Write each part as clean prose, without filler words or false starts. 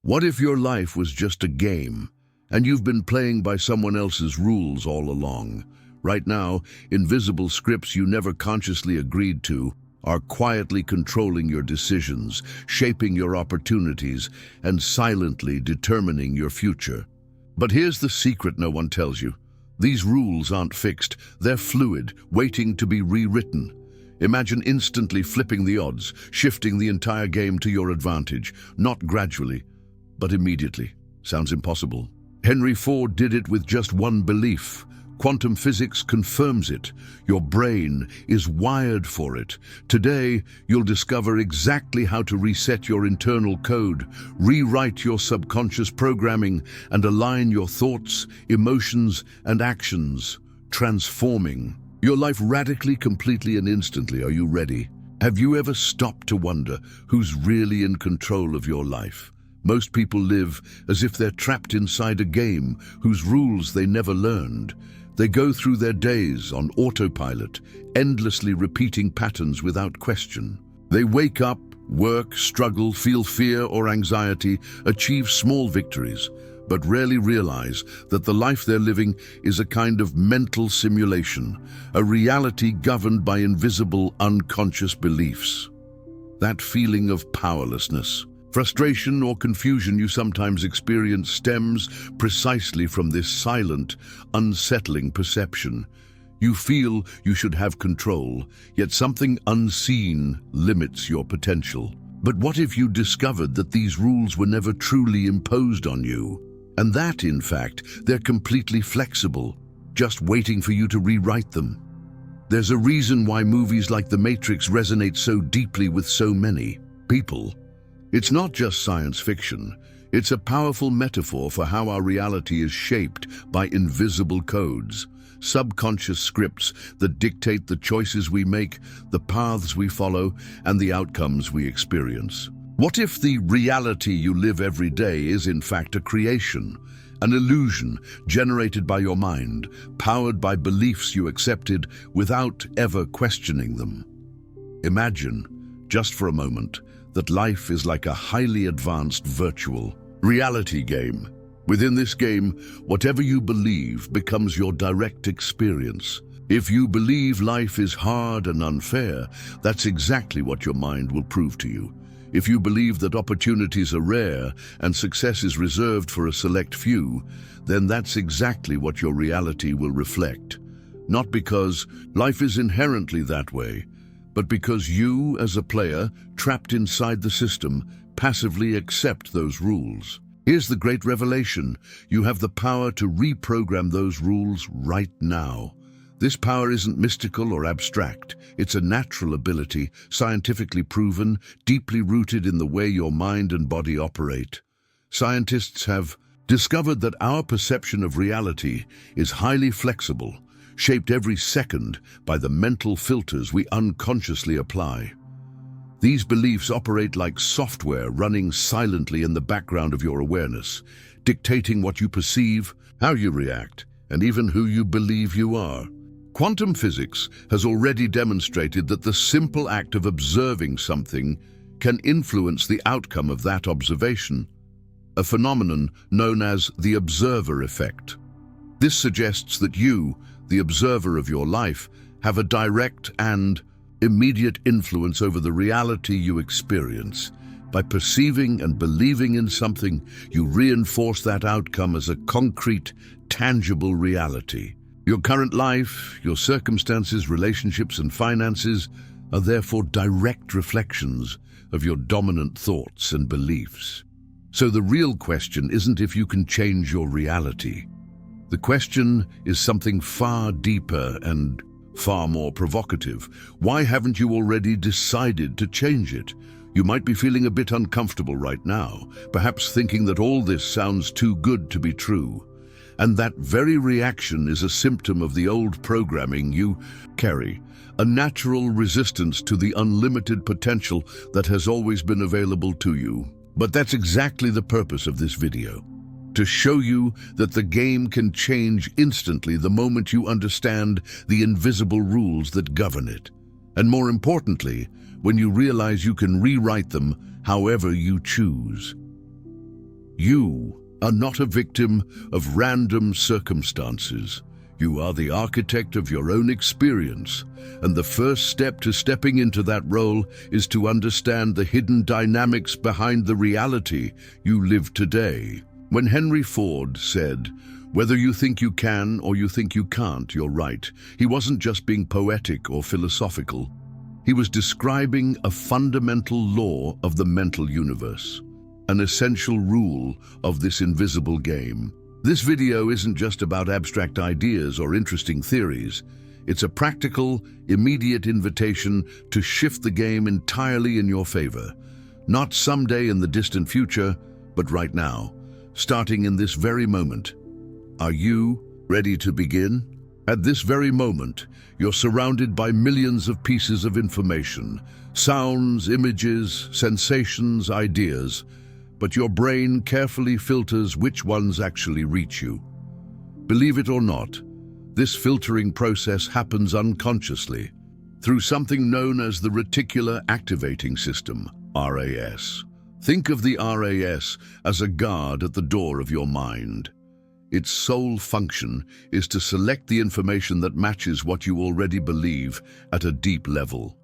What if your life was just a game, and you've been playing by someone else's rules all along? Right now, invisible scripts you never consciously agreed to are quietly controlling your decisions, shaping your opportunities, and silently determining your future. But here's the secret no one tells you. These rules aren't fixed, they're fluid, waiting to be rewritten. Imagine instantly flipping the odds, shifting the entire game to your advantage, not gradually, but immediately. Sounds impossible. Henry Ford did it with just one belief. Quantum physics confirms it. Your brain is wired for it. Today, you'll discover exactly how to reset your internal code, rewrite your subconscious programming, and align your thoughts, emotions, and actions, transforming your life radically, completely, and instantly. Are you ready? Have you ever stopped to wonder who's really in control of your life? Most people live as if they're trapped inside a game whose rules they never learned. They go through their days on autopilot, endlessly repeating patterns without question. They wake up, work, struggle, feel fear or anxiety, achieve small victories, but rarely realize that the life they're living is a kind of mental simulation, a reality governed by invisible, unconscious beliefs. That feeling of powerlessness, frustration or confusion you sometimes experience stems precisely from this silent, unsettling perception. You feel you should have control, yet something unseen limits your potential. But what if you discovered that these rules were never truly imposed on you? And that, in fact, they're completely flexible, just waiting for you to rewrite them. There's a reason why movies like The Matrix resonate so deeply with so many people. It's not just science fiction. It's a powerful metaphor for how our reality is shaped by invisible codes, subconscious scripts that dictate the choices we make, the paths we follow, and the outcomes we experience. What if the reality you live every day is in fact a creation, an illusion generated by your mind, powered by beliefs you accepted without ever questioning them? Imagine, just for a moment, that life is like a highly advanced virtual reality game. Within this game, whatever you believe becomes your direct experience. If you believe life is hard and unfair, that's exactly what your mind will prove to you. If you believe that opportunities are rare and success is reserved for a select few, then that's exactly what your reality will reflect. Not because life is inherently that way, but because you, as a player, trapped inside the system, passively accept those rules. Here's the great revelation. You have the power to reprogram those rules right now. This power isn't mystical or abstract. It's a natural ability, scientifically proven, deeply rooted in the way your mind and body operate. Scientists have discovered that our perception of reality is highly flexible, shaped every second by the mental filters we unconsciously apply. These beliefs operate like software running silently in the background of your awareness, dictating what you perceive, how you react, and even who you believe you are. Quantum physics has already demonstrated that the simple act of observing something can influence the outcome of that observation, a phenomenon known as the observer effect. This suggests that you, the observer of your life, have a direct and immediate influence over the reality you experience. By perceiving and believing in something, you reinforce that outcome as a concrete, tangible reality. Your current life, your circumstances, relationships, and finances are therefore direct reflections of your dominant thoughts and beliefs. So the real question isn't if you can change your reality. The question is something far deeper and far more provocative. Why haven't you already decided to change it? You might be feeling a bit uncomfortable right now, perhaps thinking that all this sounds too good to be true. And that very reaction is a symptom of the old programming you carry, a natural resistance to the unlimited potential that has always been available to you. But that's exactly the purpose of this video. To show you that the game can change instantly the moment you understand the invisible rules that govern it. And more importantly, when you realize you can rewrite them however you choose. You are not a victim of random circumstances. You are the architect of your own experience, and the first step to stepping into that role is to understand the hidden dynamics behind the reality you live today. When Henry Ford said, "Whether you think you can or you think you can't, you're right," he wasn't just being poetic or philosophical. He was describing a fundamental law of the mental universe, an essential rule of this invisible game. This video isn't just about abstract ideas or interesting theories. It's a practical, immediate invitation to shift the game entirely in your favor. Not someday in the distant future, but right now, starting in this very moment. Are you ready to begin? At this very moment, you're surrounded by millions of pieces of information, sounds, images, sensations, ideas, but your brain carefully filters which ones actually reach you. Believe it or not, this filtering process happens unconsciously through something known as the Reticular Activating System, RAS. Think of the RAS as a guard at the door of your mind. Its sole function is to select the information that matches what you already believe at a deep level.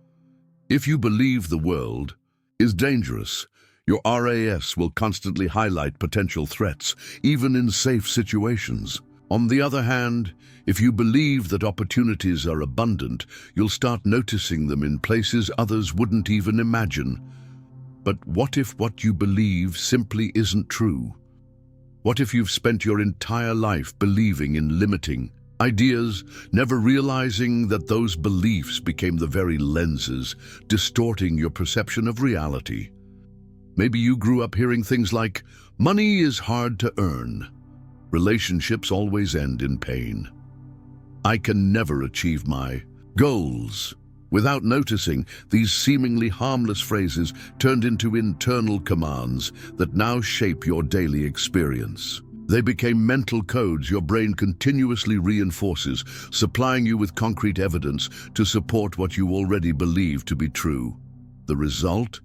If you believe the world is dangerous, your RAS will constantly highlight potential threats, even in safe situations. On the other hand, if you believe that opportunities are abundant, you'll start noticing them in places others wouldn't even imagine. But what if what you believe simply isn't true? What if you've spent your entire life believing in limiting ideas, never realizing that those beliefs became the very lenses distorting your perception of reality? Maybe you grew up hearing things like, "Money is hard to earn. Relationships always end in pain. I can never achieve my goals." Without noticing, these seemingly harmless phrases turned into internal commands that now shape your daily experience. They became mental codes your brain continuously reinforces, supplying you with concrete evidence to support what you already believe to be true. The result?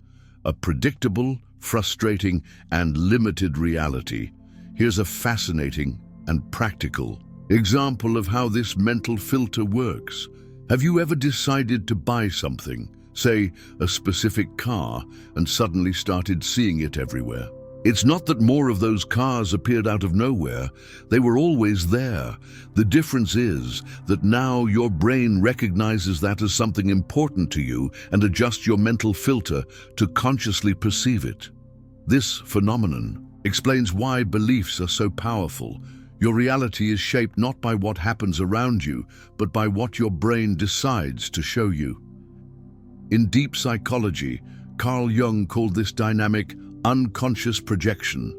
A predictable, frustrating, and limited reality. Here's a fascinating and practical example of how this mental filter works. Have you ever decided to buy something, say a specific car, and suddenly started seeing it everywhere? It's not that more of those cars appeared out of nowhere. They were always there. The difference is that now your brain recognizes that as something important to you and adjusts your mental filter to consciously perceive it. This phenomenon explains why beliefs are so powerful. Your reality is shaped not by what happens around you, but by what your brain decides to show you. In deep psychology, Carl Jung called this dynamic unconscious projection.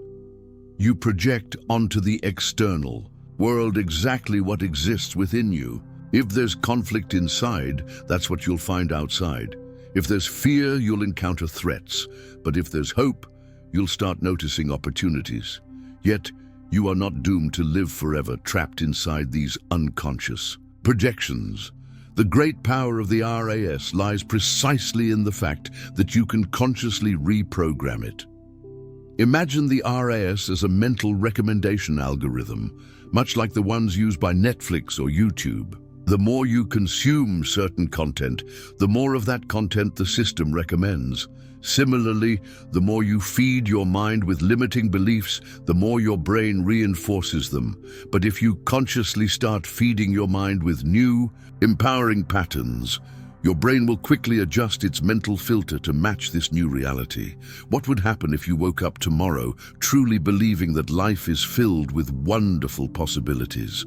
You project onto the external world exactly what exists within you. If there's conflict inside, that's what you'll find outside. If there's fear, you'll encounter threats. But if there's hope, you'll start noticing opportunities. Yet, you are not doomed to live forever trapped inside these unconscious projections. The great power of the RAS lies precisely in the fact that you can consciously reprogram it. Imagine the RAS as a mental recommendation algorithm, much like the ones used by Netflix or YouTube. The more you consume certain content, the more of that content the system recommends. Similarly, the more you feed your mind with limiting beliefs, the more your brain reinforces them. But if you consciously start feeding your mind with new, empowering patterns, your brain will quickly adjust its mental filter to match this new reality. What would happen if you woke up tomorrow truly believing that life is filled with wonderful possibilities,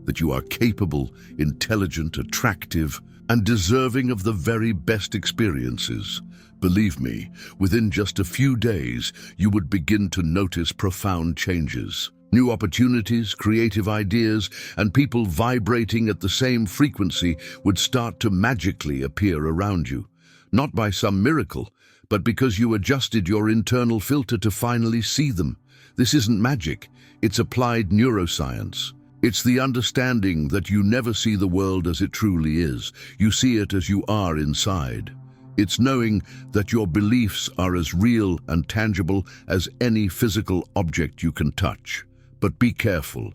that you are capable, intelligent, attractive, and deserving of the very best experiences? Believe me, within just a few days, you would begin to notice profound changes. New opportunities, creative ideas, and people vibrating at the same frequency would start to magically appear around you. Not by some miracle, but because you adjusted your internal filter to finally see them. This isn't magic, it's applied neuroscience. It's the understanding that you never see the world as it truly is. You see it as you are inside. It's knowing that your beliefs are as real and tangible as any physical object you can touch. But be careful.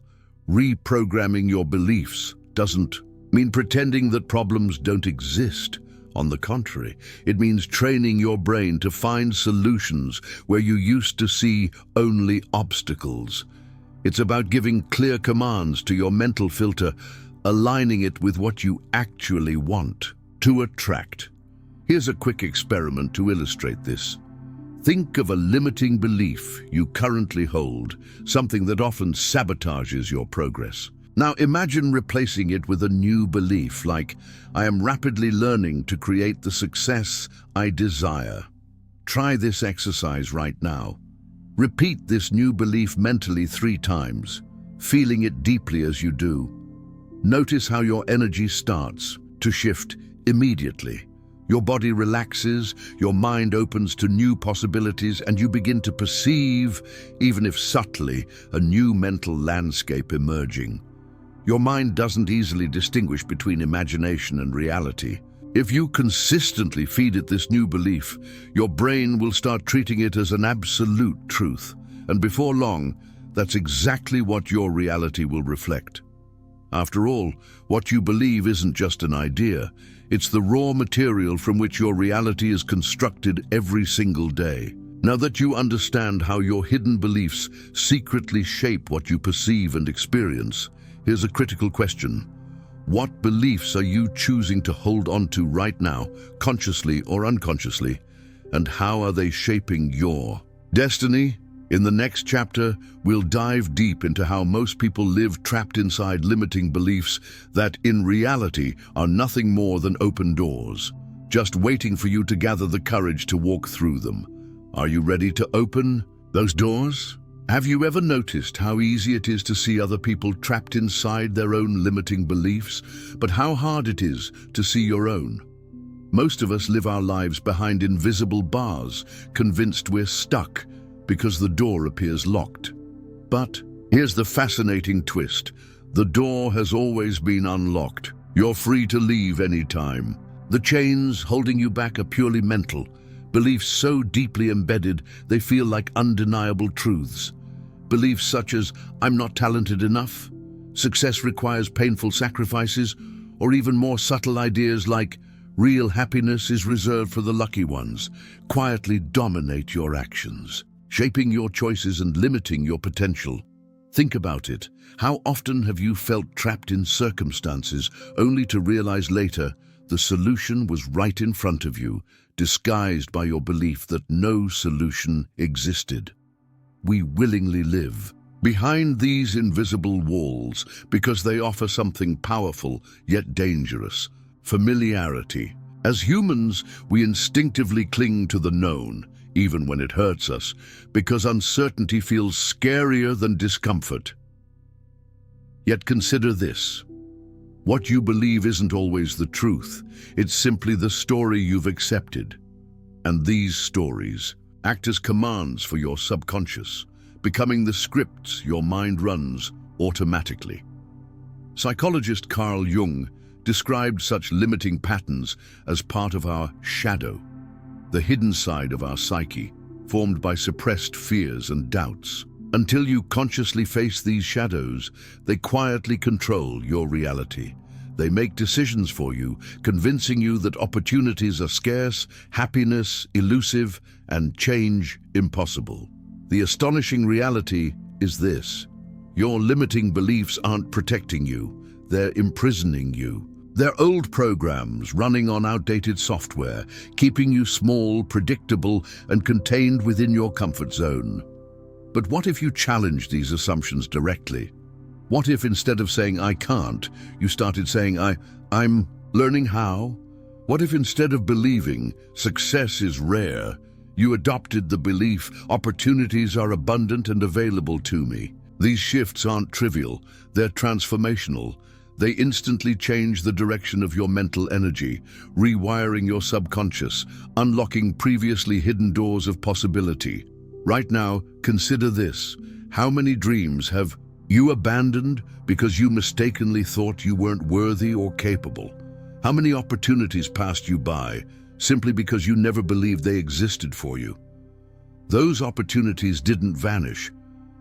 Reprogramming your beliefs doesn't mean pretending that problems don't exist. On the contrary, it means training your brain to find solutions where you used to see only obstacles. It's about giving clear commands to your mental filter, aligning it with what you actually want to attract. Here's a quick experiment to illustrate this. Think of a limiting belief you currently hold, something that often sabotages your progress. Now imagine replacing it with a new belief like, I am rapidly learning to create the success I desire. Try this exercise right now. Repeat this new belief mentally 3 times, feeling it deeply as you do. Notice how your energy starts to shift immediately. Your body relaxes, your mind opens to new possibilities, and you begin to perceive, even if subtly, a new mental landscape emerging. Your mind doesn't easily distinguish between imagination and reality. If you consistently feed it this new belief, your brain will start treating it as an absolute truth. And before long, that's exactly what your reality will reflect. After all, what you believe isn't just an idea. It's the raw material from which your reality is constructed every single day. Now that you understand how your hidden beliefs secretly shape what you perceive and experience, here's a critical question. What beliefs are you choosing to hold on to right now, consciously or unconsciously? And how are they shaping your destiny? In the next chapter, we'll dive deep into how most people live trapped inside limiting beliefs that, in reality, are nothing more than open doors, just waiting for you to gather the courage to walk through them. Are you ready to open those doors? Have you ever noticed how easy it is to see other people trapped inside their own limiting beliefs, but how hard it is to see your own? Most of us live our lives behind invisible bars, convinced we're stuck because the door appears locked. But here's the fascinating twist. The door has always been unlocked. You're free to leave anytime. The chains holding you back are purely mental, beliefs so deeply embedded they feel like undeniable truths. Beliefs such as, I'm not talented enough, success requires painful sacrifices, or even more subtle ideas like, real happiness is reserved for the lucky ones, quietly dominate your actions, shaping your choices and limiting your potential. Think about it. How often have you felt trapped in circumstances only to realize later the solution was right in front of you, disguised by your belief that no solution existed? We willingly live behind these invisible walls because they offer something powerful yet dangerous: familiarity. As humans, we instinctively cling to the known, even when it hurts us, because uncertainty feels scarier than discomfort. Yet consider this. What you believe isn't always the truth. It's simply the story you've accepted. And these stories act as commands for your subconscious, becoming the scripts your mind runs automatically. Psychologist Carl Jung described such limiting patterns as part of our shadow, the hidden side of our psyche, formed by suppressed fears and doubts. Until you consciously face these shadows, they quietly control your reality. They make decisions for you, convincing you that opportunities are scarce, happiness elusive, and change impossible. The astonishing reality is this: your limiting beliefs aren't protecting you, they're imprisoning you. They're old programs running on outdated software, keeping you small, predictable, and contained within your comfort zone. But what if you challenge these assumptions directly? What if instead of saying, I can't, you started saying, I'm learning how? What if instead of believing success is rare, you adopted the belief opportunities are abundant and available to me? These shifts aren't trivial, they're transformational. They instantly change the direction of your mental energy, rewiring your subconscious, unlocking previously hidden doors of possibility. Right now, consider this. How many dreams have you abandoned because you mistakenly thought you weren't worthy or capable? How many opportunities passed you by simply because you never believed they existed for you. Those opportunities didn't vanish.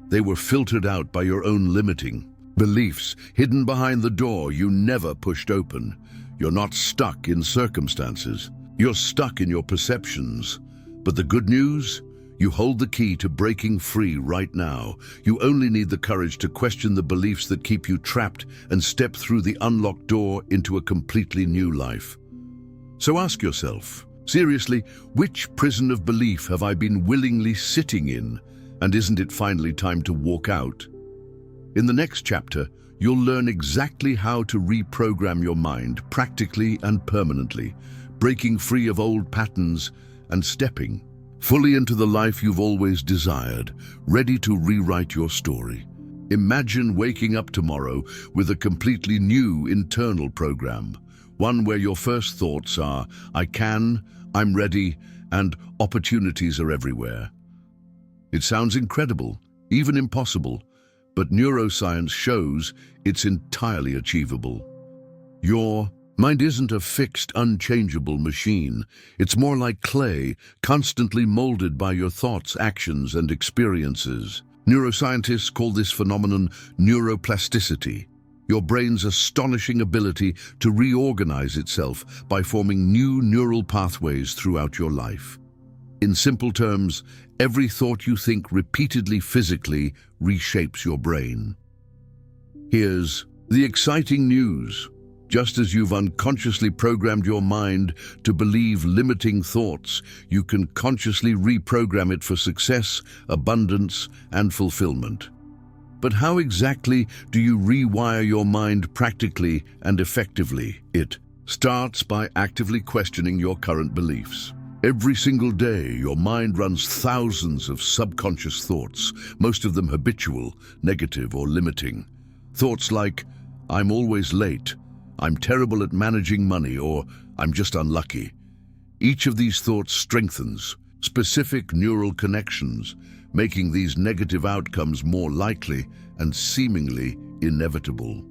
They were filtered out by your own limiting beliefs, hidden behind the door you never pushed open. You're not stuck in circumstances. You're stuck in your perceptions. But the good news? You hold the key to breaking free right now. You only need the courage to question the beliefs that keep you trapped and step through the unlocked door into a completely new life. So ask yourself, seriously, which prison of belief have I been willingly sitting in? And isn't it finally time to walk out? In the next chapter, you'll learn exactly how to reprogram your mind practically and permanently, breaking free of old patterns and stepping fully into the life you've always desired, ready to rewrite your story. Imagine waking up tomorrow with a completely new internal program, one where your first thoughts are, I can, I'm ready, and opportunities are everywhere. It sounds incredible, even impossible, but neuroscience shows it's entirely achievable. Your mind isn't a fixed, unchangeable machine. It's more like clay, constantly molded by your thoughts, actions, and experiences. Neuroscientists call this phenomenon neuroplasticity, your brain's astonishing ability to reorganize itself by forming new neural pathways throughout your life. In simple terms, every thought you think repeatedly physically reshapes your brain. Here's the exciting news. Just as you've unconsciously programmed your mind to believe limiting thoughts, you can consciously reprogram it for success, abundance, and fulfillment. But how exactly do you rewire your mind practically and effectively? It starts by actively questioning your current beliefs. Every single day, your mind runs thousands of subconscious thoughts, most of them habitual, negative, or limiting. Thoughts like, I'm always late, I'm terrible at managing money, or I'm just unlucky. Each of these thoughts strengthens specific neural connections, making these negative outcomes more likely and seemingly inevitable.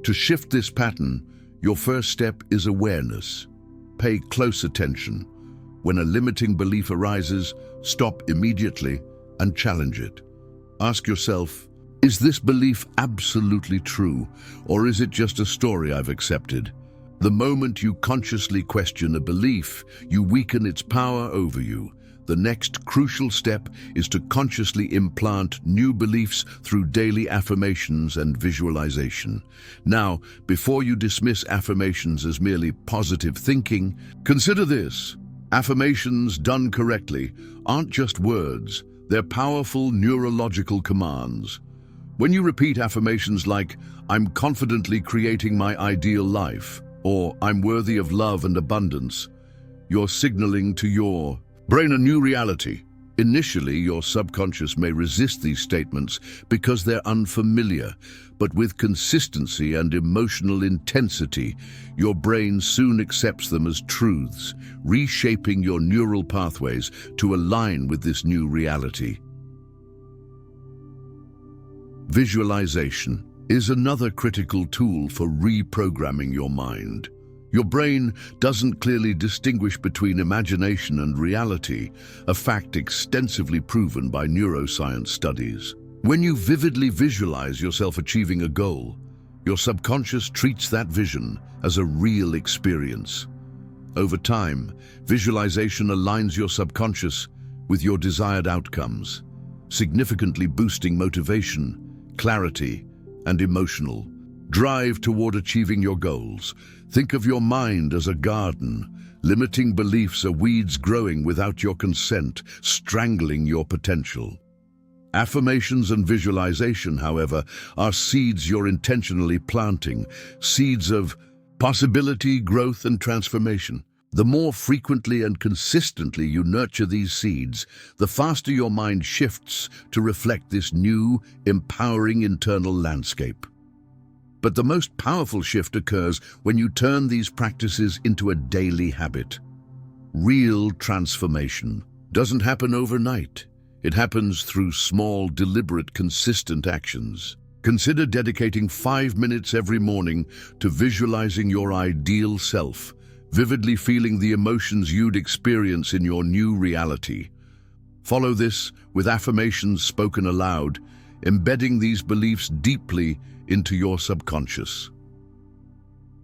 To shift this pattern, your first step is awareness. Pay close attention. When a limiting belief arises, stop immediately and challenge it. Ask yourself, is this belief absolutely true, or is it just a story I've accepted? The moment you consciously question a belief, you weaken its power over you. The next crucial step is to consciously implant new beliefs through daily affirmations and visualization. Now, before you dismiss affirmations as merely positive thinking, consider this. Affirmations done correctly aren't just words, they're powerful neurological commands. When you repeat affirmations like, I'm confidently creating my ideal life, or I'm worthy of love and abundance, you're signaling to your brain a new reality. Initially, your subconscious may resist these statements because they're unfamiliar, but with consistency and emotional intensity, your brain soon accepts them as truths, reshaping your neural pathways to align with this new reality. Visualization is another critical tool for reprogramming your mind. Your brain doesn't clearly distinguish between imagination and reality, a fact extensively proven by neuroscience studies. When you vividly visualize yourself achieving a goal, your subconscious treats that vision as a real experience. Over time, visualization aligns your subconscious with your desired outcomes, significantly boosting motivation, clarity, and emotional drive toward achieving your goals. Think of your mind as a garden. Limiting beliefs are weeds growing without your consent, strangling your potential. Affirmations and visualization, however, are seeds you're intentionally planting, seeds of possibility, growth, and transformation. The more frequently and consistently you nurture these seeds, the faster your mind shifts to reflect this new, empowering internal landscape. But the most powerful shift occurs when you turn these practices into a daily habit. Real transformation doesn't happen overnight. It happens through small, deliberate, consistent actions. Consider dedicating 5 minutes every morning to visualizing your ideal self. vividly feeling the emotions you'd experience in your new reality. Follow this with affirmations spoken aloud, embedding these beliefs deeply into your subconscious.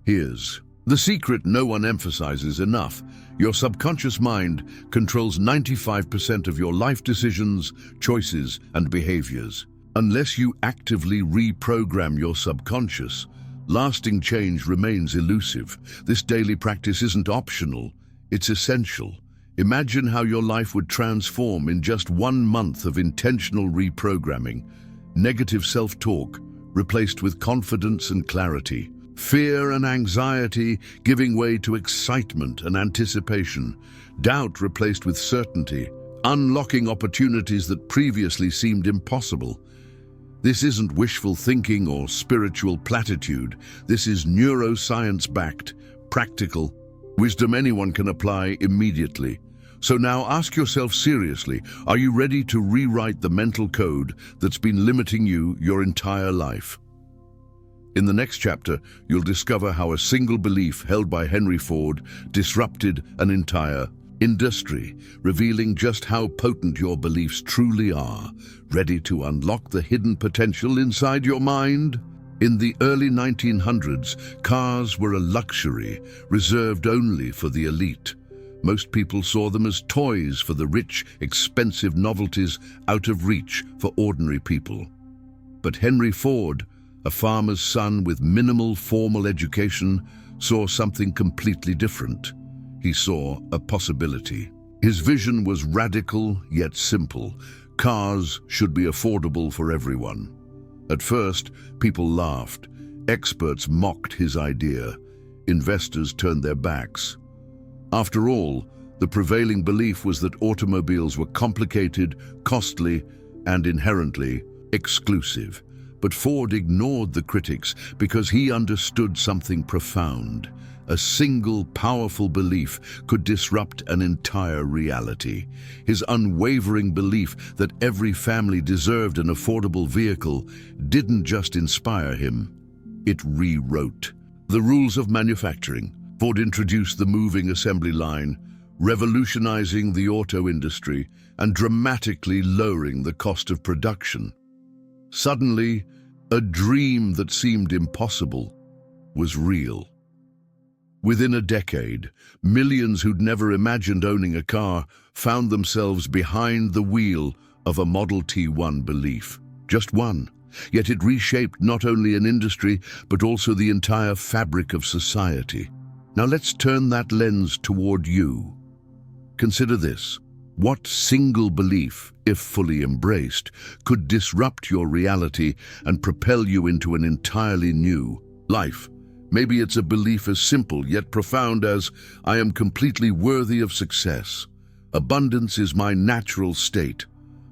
Here's the secret no one emphasizes enough. Your subconscious mind controls 95% of your life decisions, choices, and behaviors. Unless you actively reprogram your subconscious, lasting change remains elusive. This daily practice isn't optional, it's essential. Imagine how your life would transform in just 1 month of intentional reprogramming. Negative self-talk replaced with confidence and clarity. Fear and anxiety giving way to excitement and anticipation. Doubt replaced with certainty, unlocking opportunities that previously seemed impossible. This isn't wishful thinking or spiritual platitude. This is neuroscience-backed, practical wisdom anyone can apply immediately. So now ask yourself seriously, are you ready to rewrite the mental code that's been limiting you your entire life? In the next chapter, you'll discover how a single belief held by Henry Ford disrupted an entire industry, revealing just how potent your beliefs truly are. Ready to unlock the hidden potential inside your mind? In the early 1900s, cars were a luxury reserved only for the elite. Most people saw them as toys for the rich, expensive novelties out of reach for ordinary people. But Henry Ford, a farmer's son with minimal formal education, saw something completely different. He saw a possibility. His vision was radical yet simple. Cars should be affordable for everyone. At first, people laughed. Experts mocked his idea. Investors turned their backs. After all, the prevailing belief was that automobiles were complicated, costly, and inherently exclusive. But Ford ignored the critics because he understood something profound. A single powerful belief could disrupt an entire reality. His unwavering belief that every family deserved an affordable vehicle didn't just inspire him, it rewrote the rules of manufacturing. Ford introduced the moving assembly line, revolutionizing the auto industry and dramatically lowering the cost of production. Suddenly, a dream that seemed impossible was real. Within a decade, millions who'd never imagined owning a car found themselves behind the wheel of a Model T1 belief. Just one. Yet it reshaped not only an industry, but also the entire fabric of society. Now let's turn that lens toward you. Consider this. What single belief, if fully embraced, could disrupt your reality and propel you into an entirely new life? Maybe it's a belief as simple yet profound as, I am completely worthy of success. Abundance is my natural state.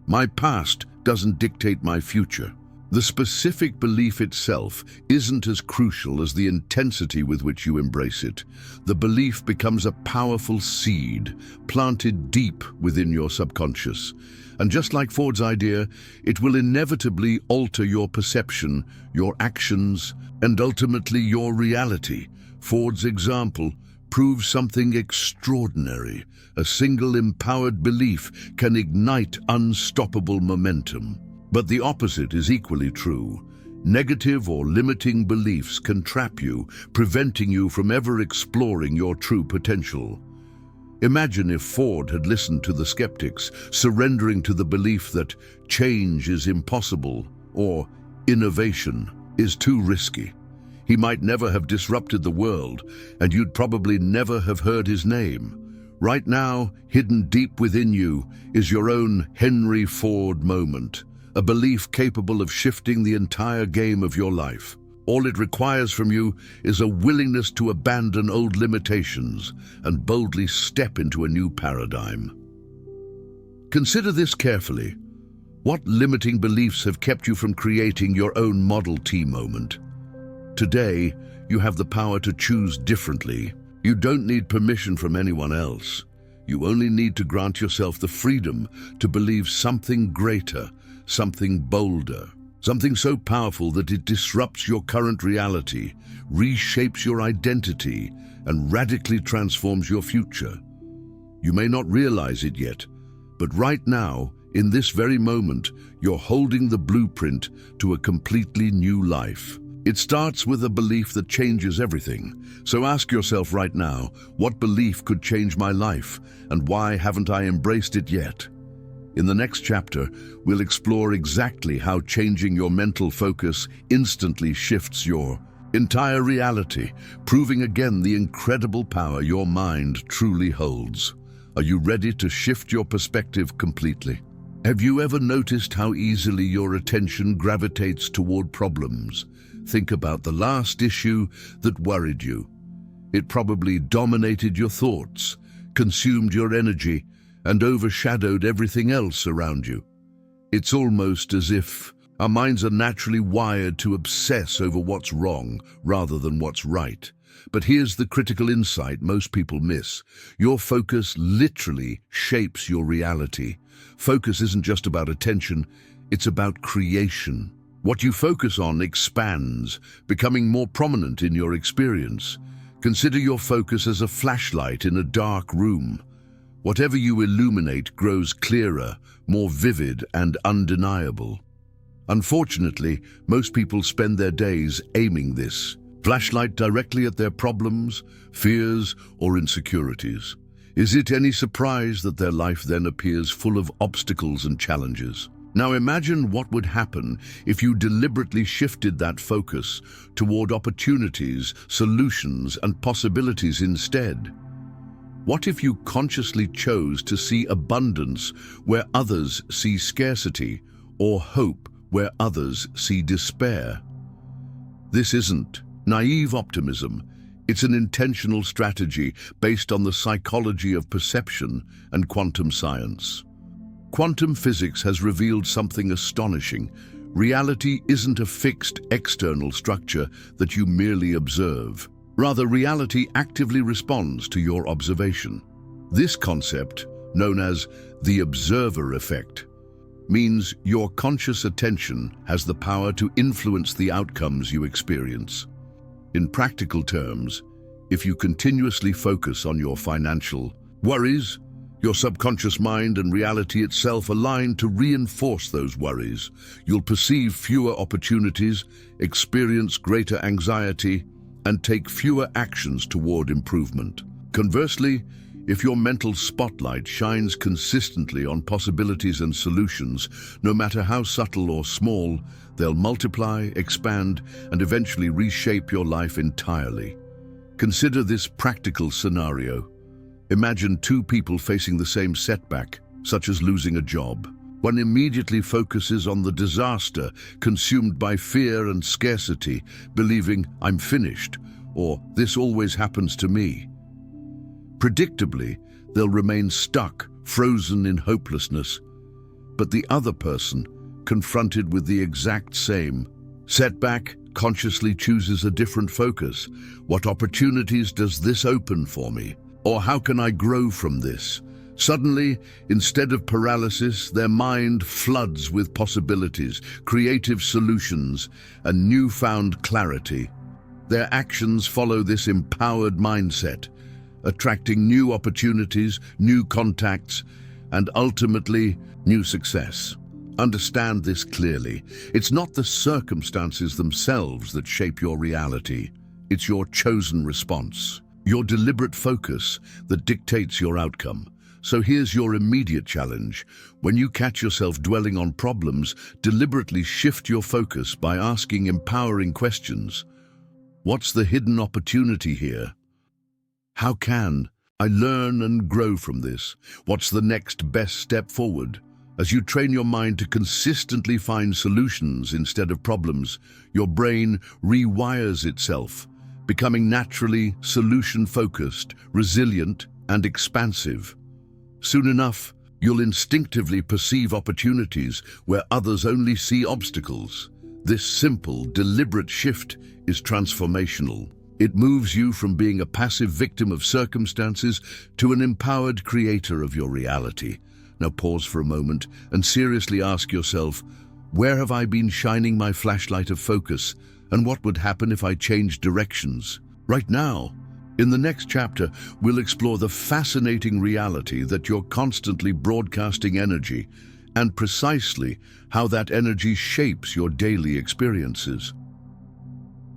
My past doesn't dictate my future. The specific belief itself isn't as crucial as the intensity with which you embrace it. The belief becomes a powerful seed planted deep within your subconscious. And just like Ford's idea, it will inevitably alter your perception, your actions, and ultimately your reality. Ford's example proves something extraordinary. A single empowered belief can ignite unstoppable momentum. But the opposite is equally true. Negative or limiting beliefs can trap you, preventing you from ever exploring your true potential. Imagine if Ford had listened to the skeptics, surrendering to the belief that change is impossible or innovation is too risky. He might never have disrupted the world, and you'd probably never have heard his name. Right now, hidden deep within you, is your own Henry Ford moment. A belief capable of shifting the entire game of your life. All it requires from you is a willingness to abandon old limitations and boldly step into a new paradigm. Consider this carefully. What limiting beliefs have kept you from creating your own Model T moment? Today, you have the power to choose differently. You don't need permission from anyone else. You only need to grant yourself the freedom to believe something greater, something bolder, Something so powerful that it disrupts your current reality, reshapes your identity, and radically transforms your future. You may not realize it yet, but right now, in this very moment, you're holding the blueprint to a completely new life. It starts with a belief that changes everything. So ask yourself right now, what belief could change my life, and why haven't I embraced it yet? In the next chapter, we'll explore exactly how changing your mental focus instantly shifts your entire reality, proving again the incredible power your mind truly holds. Are you ready to shift your perspective completely? Have you ever noticed how easily your attention gravitates toward problems? Think about the last issue that worried you. It probably dominated your thoughts, consumed your energy, and overshadowed everything else around you. It's almost as if our minds are naturally wired to obsess over what's wrong rather than what's right. But here's the critical insight most people miss. Your focus literally shapes your reality. Focus isn't just about attention, it's about creation. What you focus on expands, becoming more prominent in your experience. Consider your focus as a flashlight in a dark room. Whatever you illuminate grows clearer, more vivid, and undeniable. Unfortunately, most people spend their days aiming this flashlight directly at their problems, fears, or insecurities. Is it any surprise that their life then appears full of obstacles and challenges? Now imagine what would happen if you deliberately shifted that focus toward opportunities, solutions, and possibilities instead. What if you consciously chose to see abundance where others see scarcity, or hope where others see despair? This isn't naive optimism. It's an intentional strategy based on the psychology of perception and quantum science. Quantum physics has revealed something astonishing. Reality isn't a fixed external structure that you merely observe. Rather, reality actively responds to your observation. This concept, known as the observer effect, means your conscious attention has the power to influence the outcomes you experience. In practical terms, if you continuously focus on your financial worries, your subconscious mind and reality itself align to reinforce those worries. You'll perceive fewer opportunities, experience greater anxiety, and take fewer actions toward improvement. Conversely, if your mental spotlight shines consistently on possibilities and solutions, no matter how subtle or small, they'll multiply, expand, and eventually reshape your life entirely. Consider this practical scenario. Imagine two people facing the same setback, such as losing a job. One immediately focuses on the disaster, consumed by fear and scarcity, believing, "I'm finished," or "this always happens to me." Predictably, they'll remain stuck, frozen in hopelessness. But the other person, confronted with the exact same setback, consciously chooses a different focus. What opportunities does this open for me? Or how can I grow from this? Suddenly, instead of paralysis, their mind floods with possibilities, creative solutions, and newfound clarity. Their actions follow this empowered mindset, attracting new opportunities, new contacts, and ultimately, new success. Understand this clearly. It's not the circumstances themselves that shape your reality. It's your chosen response, your deliberate focus that dictates your outcome. So here's your immediate challenge. When you catch yourself dwelling on problems, deliberately shift your focus by asking empowering questions. What's the hidden opportunity here? How can I learn and grow from this? What's the next best step forward? As you train your mind to consistently find solutions instead of problems, your brain rewires itself, becoming naturally solution-focused, resilient, and expansive. Soon enough, you'll instinctively perceive opportunities where others only see obstacles. This simple, deliberate shift is transformational. It moves you from being a passive victim of circumstances to an empowered creator of your reality. Now pause for a moment and seriously ask yourself, Where have I been shining my flashlight of focus, and what would happen if I changed directions? Right now, in the next chapter, we'll explore the fascinating reality that you're constantly broadcasting energy, and precisely how that energy shapes your daily experiences.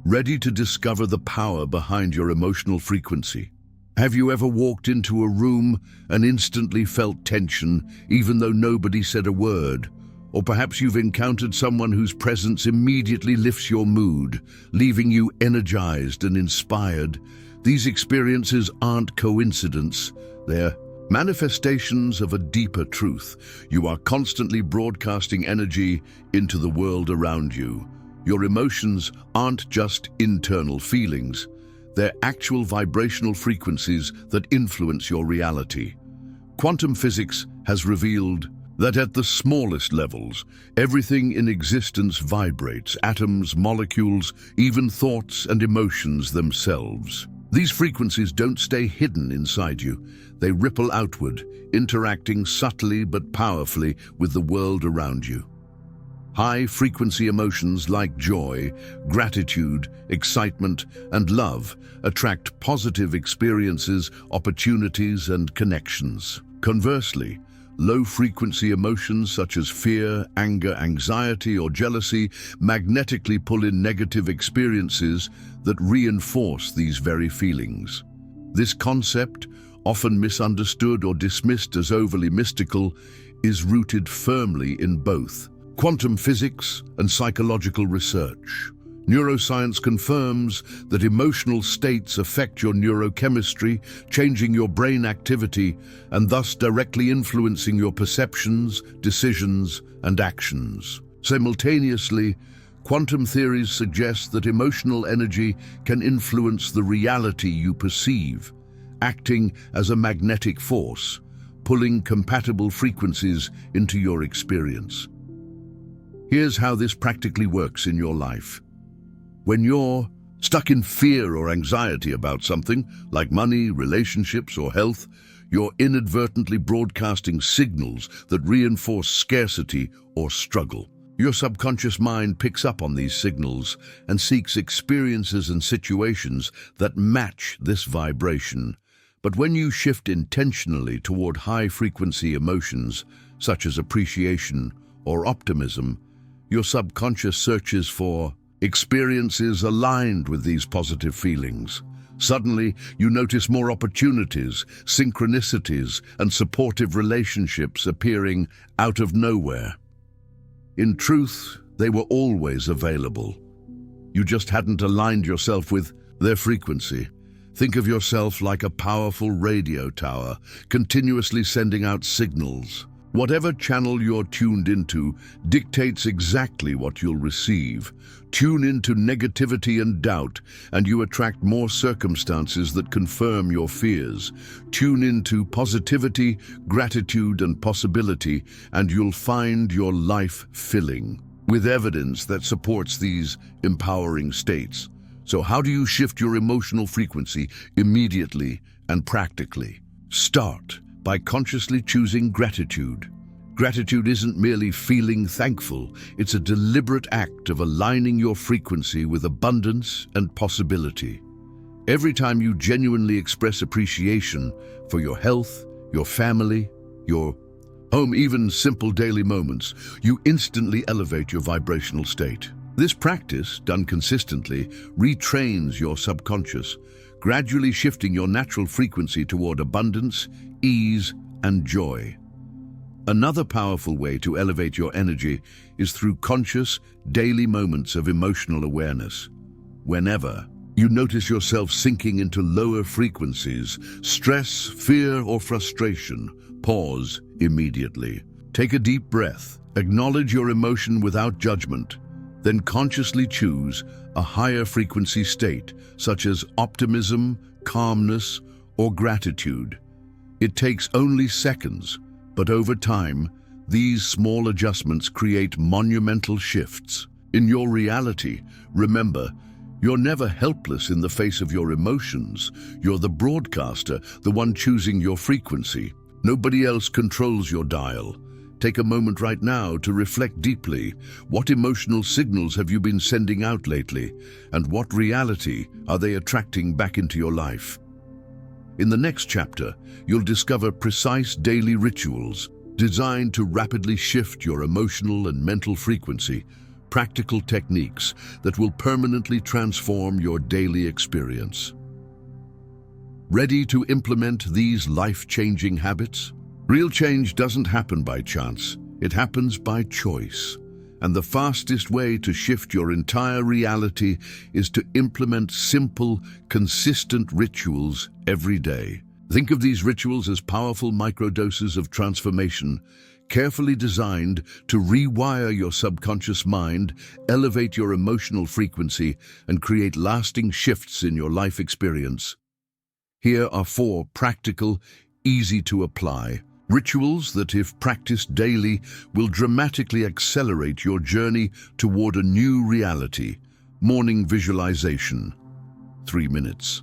Ready to discover the power behind your emotional frequency? Have you ever walked into a room and instantly felt tension, even though nobody said a word? Or perhaps you've encountered someone whose presence immediately lifts your mood, leaving you energized and inspired. These experiences aren't coincidence. They're manifestations of a deeper truth. You are constantly broadcasting energy into the world around you. Your emotions aren't just internal feelings. They're actual vibrational frequencies that influence your reality. Quantum physics has revealed that at the smallest levels, everything in existence vibrates: atoms, molecules, even thoughts and emotions themselves. These frequencies don't stay hidden inside you. They ripple outward, interacting subtly but powerfully with the world around you. High-frequency emotions like joy, gratitude, excitement, and love attract positive experiences, opportunities, and connections. Conversely, low-frequency emotions such as fear, anger, anxiety, or jealousy magnetically pull in negative experiences that reinforce these very feelings. This concept, often misunderstood or dismissed as overly mystical, is rooted firmly in both quantum physics and psychological research. Neuroscience confirms that emotional states affect your neurochemistry, changing your brain activity and thus directly influencing your perceptions, decisions, and actions. Simultaneously, quantum theories suggest that emotional energy can influence the reality you perceive, acting as a magnetic force, pulling compatible frequencies into your experience. Here's how this practically works in your life. When you're stuck in fear or anxiety about something, like money, relationships, or health, you're inadvertently broadcasting signals that reinforce scarcity or struggle. Your subconscious mind picks up on these signals and seeks experiences and situations that match this vibration. But when you shift intentionally toward high-frequency emotions, such as appreciation or optimism, your subconscious searches for experiences aligned with these positive feelings. Suddenly, you notice more opportunities, synchronicities, and supportive relationships appearing out of nowhere. In truth, they were always available. You just hadn't aligned yourself with their frequency. Think of yourself like a powerful radio tower, continuously sending out signals. Whatever channel you're tuned into dictates exactly what you'll receive. Tune into negativity and doubt, and you attract more circumstances that confirm your fears. Tune into positivity, gratitude, and possibility, and you'll find your life filling with evidence that supports these empowering states. So how do you shift your emotional frequency immediately and practically? Start by consciously choosing gratitude. Gratitude isn't merely feeling thankful, it's a deliberate act of aligning your frequency with abundance and possibility. Every time you genuinely express appreciation for your health, your family, your home, even simple daily moments, you instantly elevate your vibrational state. This practice, done consistently, retrains your subconscious, gradually shifting your natural frequency toward abundance, ease, and joy. Another powerful way to elevate your energy is through conscious, daily moments of emotional awareness. Whenever you notice yourself sinking into lower frequencies, stress, fear, or frustration, pause immediately. Take a deep breath, acknowledge your emotion without judgment, then consciously choose a higher frequency state, such as optimism, calmness, or gratitude. It takes only seconds, but over time, these small adjustments create monumental shifts. In your reality, remember, you're never helpless in the face of your emotions. You're the broadcaster, the one choosing your frequency. Nobody else controls your dial. Take a moment right now to reflect deeply. What emotional signals have you been sending out lately, and what reality are they attracting back into your life? In the next chapter, you'll discover precise daily rituals designed to rapidly shift your emotional and mental frequency, practical techniques that will permanently transform your daily experience. Ready to implement these life-changing habits? Real change doesn't happen by chance, it happens by choice. And the fastest way to shift your entire reality is to implement simple, consistent rituals every day. Think of these rituals as powerful microdoses of transformation, carefully designed to rewire your subconscious mind, elevate your emotional frequency, and create lasting shifts in your life experience. Here are 4 practical, easy-to-apply rituals that, if practiced daily, will dramatically accelerate your journey toward a new reality. Morning visualization. 3 minutes.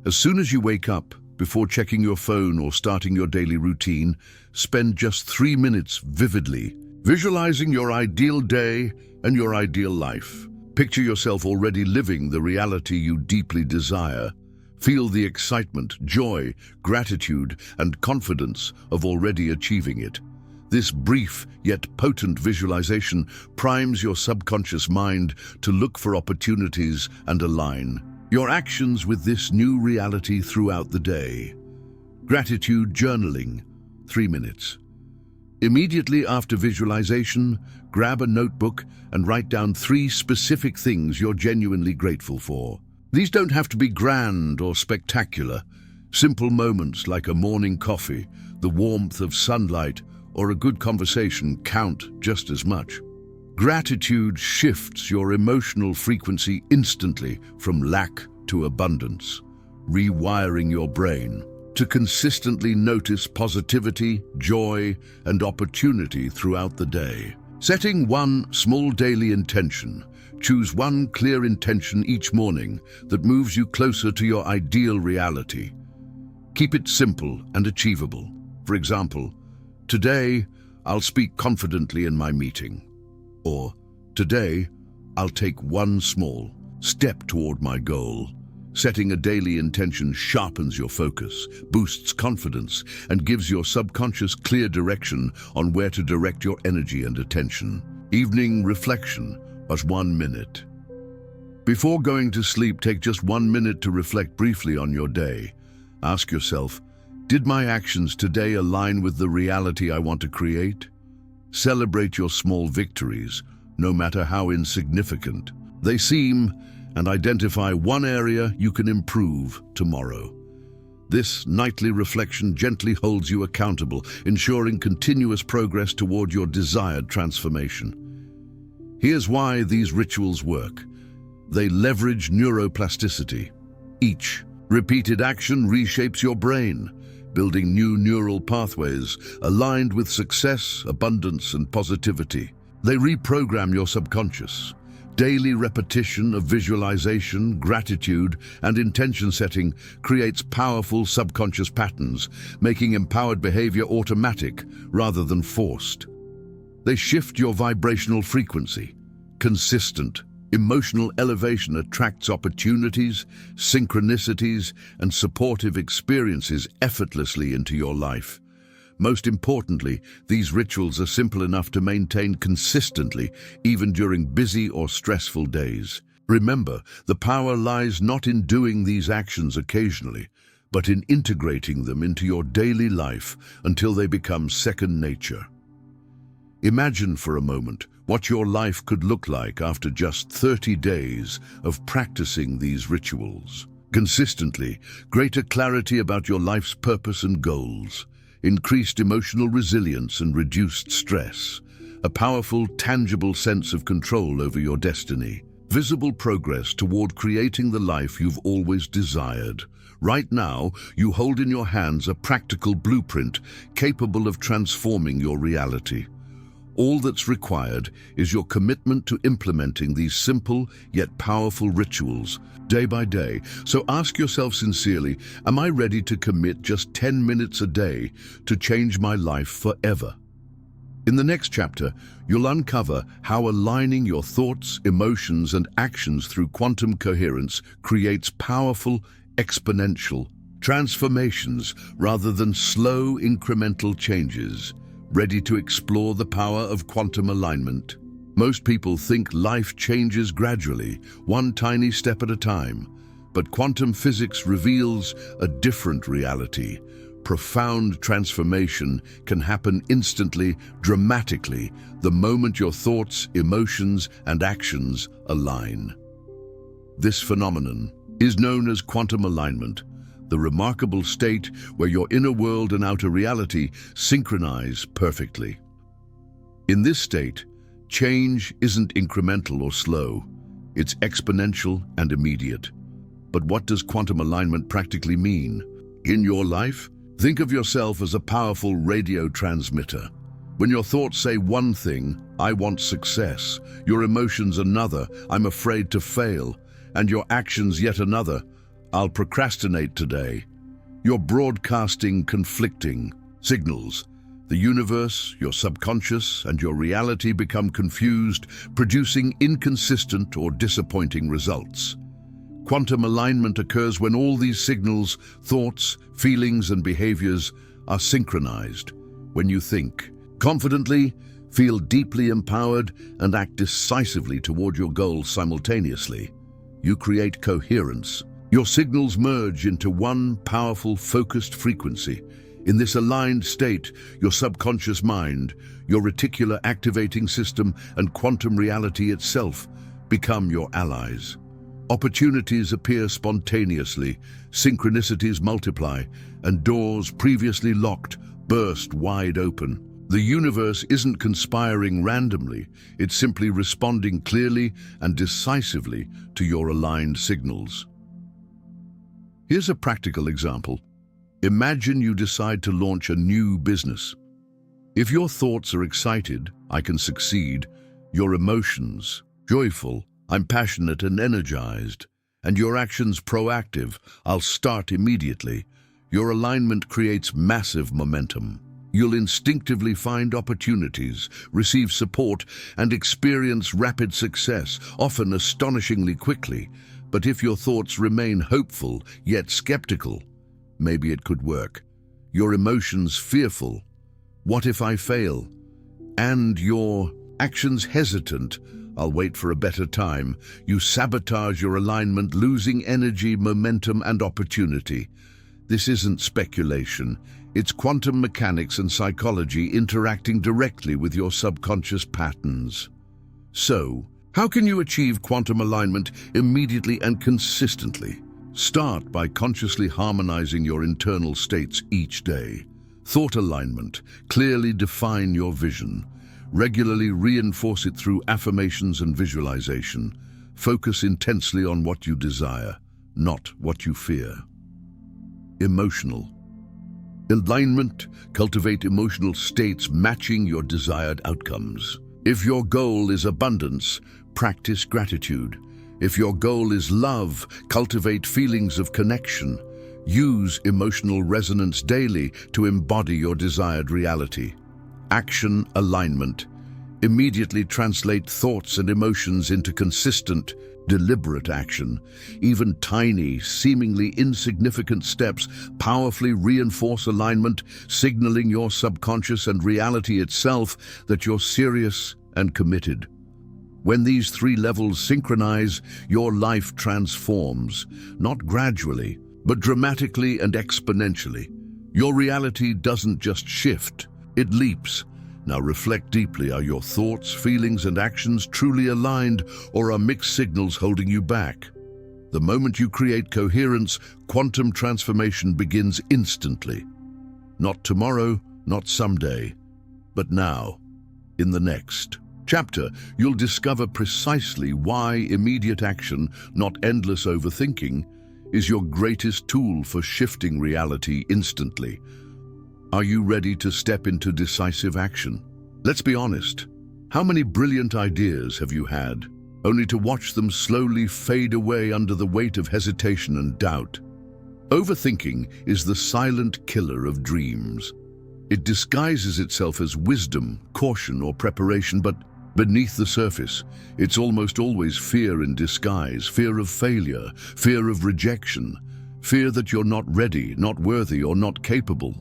As soon as you wake up, before checking your phone or starting your daily routine, spend just 3 minutes vividly visualizing your ideal day and your ideal life. Picture yourself already living the reality you deeply desire. Feel the excitement, joy, gratitude, and confidence of already achieving it. This brief yet potent visualization primes your subconscious mind to look for opportunities and align your actions with this new reality throughout the day. Gratitude journaling, 3 minutes. Immediately after visualization, grab a notebook and write down 3 specific things you're genuinely grateful for. These don't have to be grand or spectacular. Simple moments like a morning coffee, the warmth of sunlight, or a good conversation count just as much. Gratitude shifts your emotional frequency instantly from lack to abundance, rewiring your brain to consistently notice positivity, joy, and opportunity throughout the day. Setting one small daily intention. Choose one clear intention each morning that moves you closer to your ideal reality. Keep it simple and achievable. For example, today, I'll speak confidently in my meeting. Or, today, I'll take one small step toward my goal. Setting a daily intention sharpens your focus, boosts confidence, and gives your subconscious clear direction on where to direct your energy and attention. Evening reflection, but 1 minute. Before going to sleep, take just 1 minute to reflect briefly on your day. Ask yourself, did my actions today align with the reality I want to create? Celebrate your small victories, no matter how insignificant they seem, and identify one area you can improve tomorrow. This nightly reflection gently holds you accountable, ensuring continuous progress toward your desired transformation. Here's why these rituals work. They leverage neuroplasticity. Each repeated action reshapes your brain, building new neural pathways aligned with success, abundance, and positivity. They reprogram your subconscious. Daily repetition of visualization, gratitude, and intention setting creates powerful subconscious patterns, making empowered behavior automatic rather than forced. They shift your vibrational frequency. Consistent, emotional elevation attracts opportunities, synchronicities, and supportive experiences effortlessly into your life. Most importantly, these rituals are simple enough to maintain consistently, even during busy or stressful days. Remember, the power lies not in doing these actions occasionally, but in integrating them into your daily life until they become second nature. Imagine for a moment what your life could look like after just 30 days of practicing these rituals. Consistently, greater clarity about your life's purpose and goals, increased emotional resilience and reduced stress, a powerful, tangible sense of control over your destiny, visible progress toward creating the life you've always desired. Right now, you hold in your hands a practical blueprint capable of transforming your reality. All that's required is your commitment to implementing these simple yet powerful rituals day by day. So ask yourself sincerely, am I ready to commit just 10 minutes a day to change my life forever? In the next chapter, you'll uncover how aligning your thoughts, emotions, and actions through quantum coherence creates powerful, exponential transformations rather than slow, incremental changes. Ready to explore the power of quantum alignment? Most people think life changes gradually, one tiny step at a time. But quantum physics reveals a different reality. Profound transformation can happen instantly, dramatically, the moment your thoughts, emotions, and actions align. This phenomenon is known as quantum alignment, the remarkable state where your inner world and outer reality synchronize perfectly. In this state, change isn't incremental or slow, it's exponential and immediate. But what does quantum alignment practically mean? In your life, think of yourself as a powerful radio transmitter. When your thoughts say one thing, I want success, your emotions another, I'm afraid to fail, and your actions yet another, I'll procrastinate today. You're broadcasting conflicting signals. The universe, your subconscious, and your reality become confused, producing inconsistent or disappointing results. Quantum alignment occurs when all these signals, thoughts, feelings, and behaviors are synchronized. When you think confidently, feel deeply empowered, and act decisively toward your goals simultaneously, you create coherence. Your signals merge into one powerful, focused frequency. In this aligned state, your subconscious mind, your reticular activating system, and quantum reality itself become your allies. Opportunities appear spontaneously, synchronicities multiply, and doors previously locked burst wide open. The universe isn't conspiring randomly, it's simply responding clearly and decisively to your aligned signals. Here's a practical example. Imagine you decide to launch a new business. If your thoughts are excited, I can succeed, your emotions, joyful, I'm passionate and energized, and your actions proactive, I'll start immediately, your alignment creates massive momentum. You'll instinctively find opportunities, receive support, and experience rapid success, often astonishingly quickly. But if your thoughts remain hopeful, yet skeptical, maybe it could work. Your emotions fearful, what if I fail? And your actions hesitant, I'll wait for a better time. You sabotage your alignment, losing energy, momentum, and opportunity. This isn't speculation. It's quantum mechanics and psychology interacting directly with your subconscious patterns. So, how can you achieve quantum alignment immediately and consistently? Start by consciously harmonizing your internal states each day. Thought alignment. Clearly define your vision. Regularly reinforce it through affirmations and visualization. Focus intensely on what you desire, not what you fear. Emotional alignment. Cultivate emotional states matching your desired outcomes. If your goal is abundance, practice gratitude. If your goal is love, cultivate feelings of connection. Use emotional resonance daily to embody your desired reality. Action alignment. Immediately translate thoughts and emotions into consistent, deliberate action. Even tiny, seemingly insignificant steps powerfully reinforce alignment, signaling your subconscious and reality itself that you're serious and committed. When these three levels synchronize, your life transforms, not gradually, but dramatically and exponentially. Your reality doesn't just shift, it leaps. Now reflect deeply. Are your thoughts, feelings, and actions truly aligned, or are mixed signals holding you back? The moment you create coherence, quantum transformation begins instantly. Not tomorrow, not someday, but now, in the next chapter, you'll discover precisely why immediate action, not endless overthinking, is your greatest tool for shifting reality instantly. Are you ready to step into decisive action? Let's be honest. How many brilliant ideas have you had, only to watch them slowly fade away under the weight of hesitation and doubt? Overthinking is the silent killer of dreams. It disguises itself as wisdom, caution, or preparation, but beneath the surface, it's almost always fear in disguise, fear of failure, fear of rejection, fear that you're not ready, not worthy, or not capable.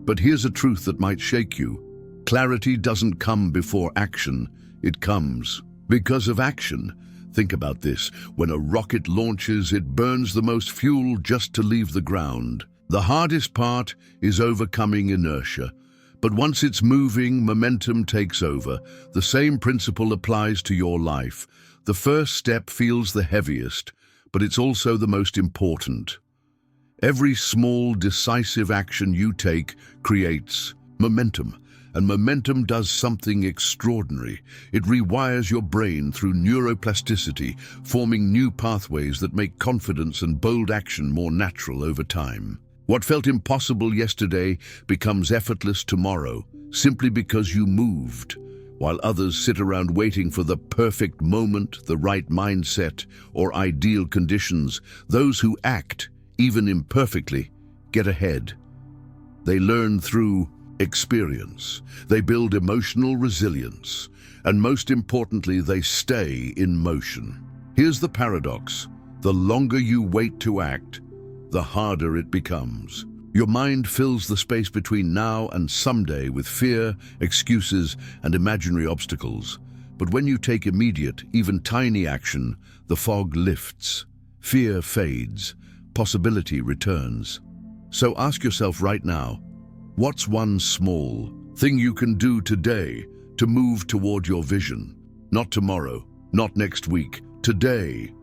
But here's a truth that might shake you. Clarity doesn't come before action, it comes because of action. Think about this. When a rocket launches, it burns the most fuel just to leave the ground. The hardest part is overcoming inertia. But once it's moving, momentum takes over. The same principle applies to your life. The first step feels the heaviest, but it's also the most important. Every small, decisive action you take creates momentum. And momentum does something extraordinary. It rewires your brain through neuroplasticity, forming new pathways that make confidence and bold action more natural over time. What felt impossible yesterday becomes effortless tomorrow, simply because you moved. While others sit around waiting for the perfect moment, the right mindset, or ideal conditions, those who act, even imperfectly, get ahead. They learn through experience. They build emotional resilience. And most importantly, they stay in motion. Here's the paradox. The longer you wait to act, the harder it becomes. Your mind fills the space between now and someday with fear, excuses, and imaginary obstacles. But when you take immediate, even tiny action, the fog lifts. Fear fades. Possibility returns. So ask yourself right now, what's one small thing you can do today to move toward your vision? Not tomorrow, not next week, today.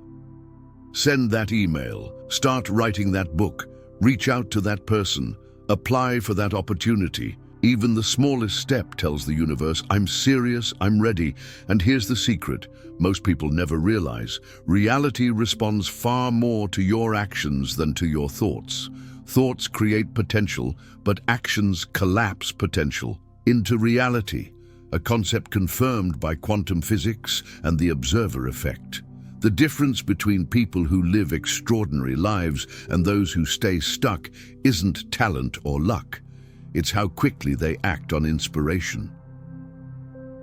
Send that email, start writing that book, reach out to that person, apply for that opportunity. Even the smallest step tells the universe, I'm serious, I'm ready. And here's the secret, most people never realize. Reality responds far more to your actions than to your thoughts. Thoughts create potential, but actions collapse potential into reality, a concept confirmed by quantum physics and the observer effect. The difference between people who live extraordinary lives and those who stay stuck isn't talent or luck. It's how quickly they act on inspiration.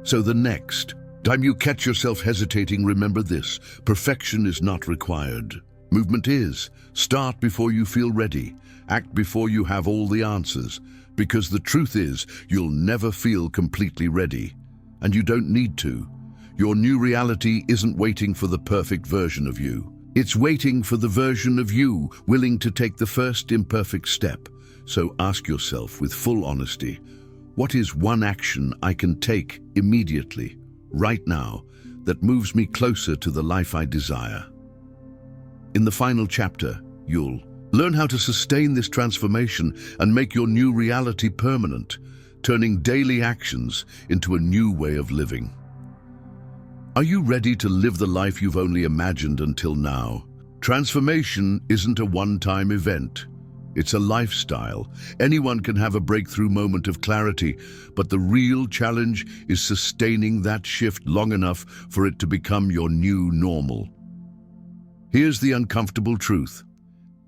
So the next time you catch yourself hesitating, remember this: perfection is not required. Movement is. Start before you feel ready. Act before you have all the answers. Because the truth is, you'll never feel completely ready. And you don't need to. Your new reality isn't waiting for the perfect version of you. It's waiting for the version of you willing to take the first imperfect step. So ask yourself with full honesty, what is one action I can take immediately, right now, that moves me closer to the life I desire? In the final chapter, you'll learn how to sustain this transformation and make your new reality permanent, turning daily actions into a new way of living. Are you ready to live the life you've only imagined until now? Transformation isn't a one-time event. It's a lifestyle. Anyone can have a breakthrough moment of clarity, but the real challenge is sustaining that shift long enough for it to become your new normal. Here's the uncomfortable truth.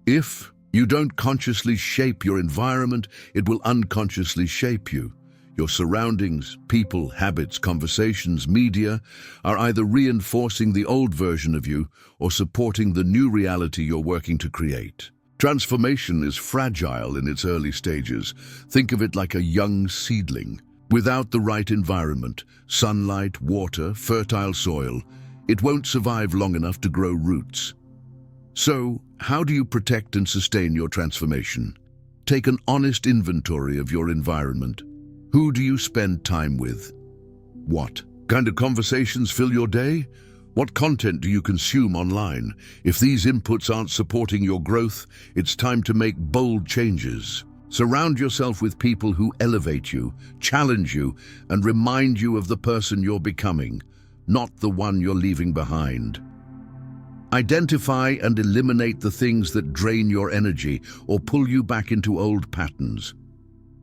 If you don't consciously shape your environment, it will unconsciously shape you. Your surroundings, people, habits, conversations, media are either reinforcing the old version of you or supporting the new reality you're working to create. Transformation is fragile in its early stages. Think of it like a young seedling. Without the right environment, sunlight, water, fertile soil, it won't survive long enough to grow roots. So, how do you protect and sustain your transformation? Take an honest inventory of your environment. Who do you spend time with? What kind of conversations fill your day? What content do you consume online? If these inputs aren't supporting your growth, it's time to make bold changes. Surround yourself with people who elevate you, challenge you, and remind you of the person you're becoming, not the one you're leaving behind. Identify and eliminate the things that drain your energy or pull you back into old patterns.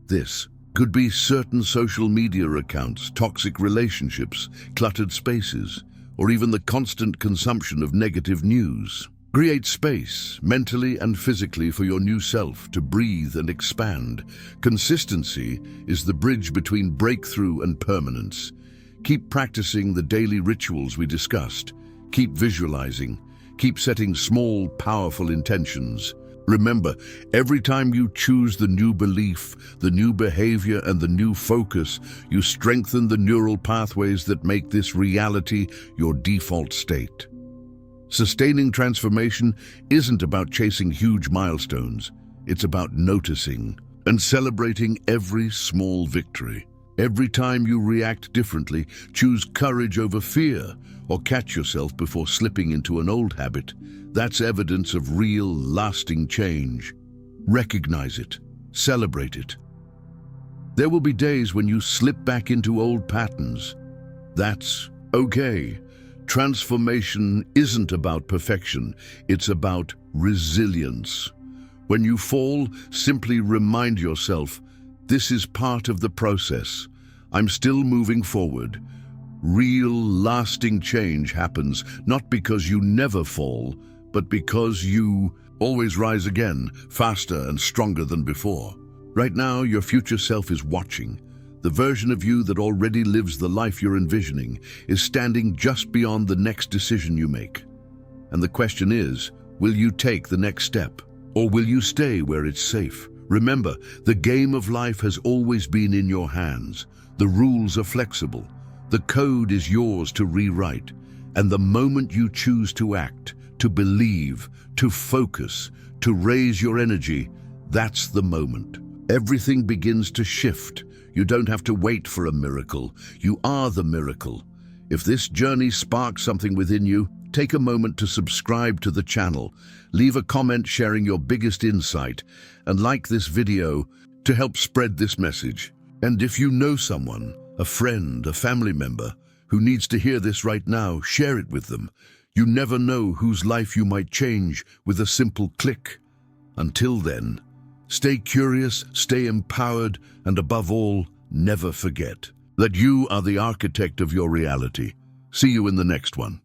This Could be certain social media accounts, toxic relationships, cluttered spaces, or even the constant consumption of negative news. Create space, mentally and physically, for your new self to breathe and expand. Consistency is the bridge between breakthrough and permanence. Keep practicing the daily rituals we discussed. Keep visualizing. Keep setting small, powerful intentions. Remember, every time you choose the new belief, the new behavior, and the new focus, you strengthen the neural pathways that make this reality your default state. Sustaining transformation isn't about chasing huge milestones. It's about noticing and celebrating every small victory. Every time you react differently, choose courage over fear, or catch yourself before slipping into an old habit, that's evidence of real, lasting change. Recognize it. Celebrate it. There will be days when you slip back into old patterns. That's okay. Transformation isn't about perfection. It's about resilience. When you fall, simply remind yourself, this is part of the process. I'm still moving forward. Real, lasting change happens not because you never fall, but because you always rise again, faster and stronger than before. Right now, your future self is watching. The version of you that already lives the life you're envisioning is standing just beyond the next decision you make. And the question is, will you take the next step? Or will you stay where it's safe? Remember, the game of life has always been in your hands. The rules are flexible. The code is yours to rewrite. And the moment you choose to act, to believe, to focus, to raise your energy, that's the moment. Everything begins to shift. You don't have to wait for a miracle. You are the miracle. If this journey sparks something within you, take a moment to subscribe to the channel, leave a comment sharing your biggest insight, and like this video to help spread this message. And if you know someone, a friend, a family member, who needs to hear this right now, share it with them. You never know whose life you might change with a simple click. Until then, stay curious, stay empowered, and above all, never forget that you are the architect of your reality. See you in the next one.